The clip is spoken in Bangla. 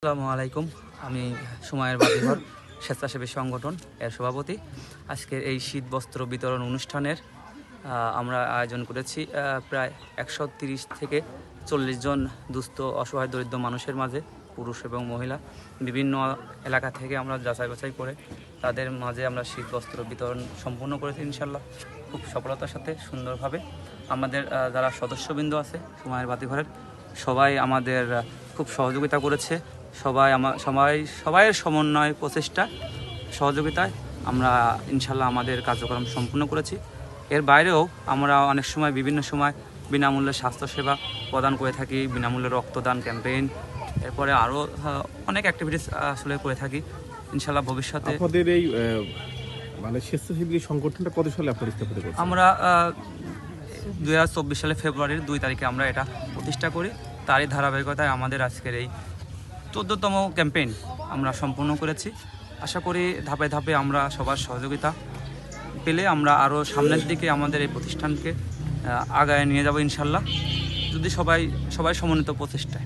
আসসালামু আলাইকুম। আমি সময়ের বাতিঘর স্বেচ্ছাসেবী সংগঠন এর সভাপতি। আজকের এই শীত বস্ত্র বিতরণ অনুষ্ঠানের আমরা আয়োজন করেছি প্রায় 130 থেকে 40 জন দুস্থ অসহায় দরিদ্র মানুষের মাঝে, পুরুষ এবং মহিলা বিভিন্ন এলাকা থেকে আমরা যাচাই বাছাই করে তাদের মাঝে আমরা শীত বস্ত্র বিতরণ সম্পূর্ণ করেছি ইনশাল্লাহ খুব সফলতার সাথে সুন্দরভাবে। আমাদের যারা সদস্যবৃন্দ আছে সময়ের বাতিঘরের সবাই আমাদের খুব সহযোগিতা করেছে। সবাইয়ের সমন্বয় প্রচেষ্টা সহযোগিতায় আমরা ইনশাল্লাহ আমাদের কার্যক্রম সম্পূর্ণ করেছি। এর বাইরেও আমরা অনেক সময় বিভিন্ন সময় বিনামূল্যে স্বাস্থ্যসেবা প্রদান করে থাকি, বিনামূল্যে রক্তদান ক্যাম্পেইন, এরপরে আরও অনেক অ্যাক্টিভিটিস আসলে করে থাকি ইনশাল্লাহ ভবিষ্যতে। আপনাদের এই স্বেচ্ছাসেবী সংগঠনটা কত সালে আপনারা স্থাপিত করেছেন? আমরা 2024 সালে ফেব্রুয়ারির 2 তারিখে আমরা এটা প্রতিষ্ঠা করি। তারই ধারাবাহিকতায় আমাদের আজকের এই 14তম ক্যাম্পেইন আমরা সম্পূর্ণ করেছি। আশা করি ধাপে ধাপে আমরা সবার সহযোগিতা পেলে আমরা আরও সামনের দিকে আমাদের এই প্রতিষ্ঠানকে আগায় নিয়ে যাব ইনশাল্লাহ, যদি সবাই সমন্বিত প্রচেষ্টায়।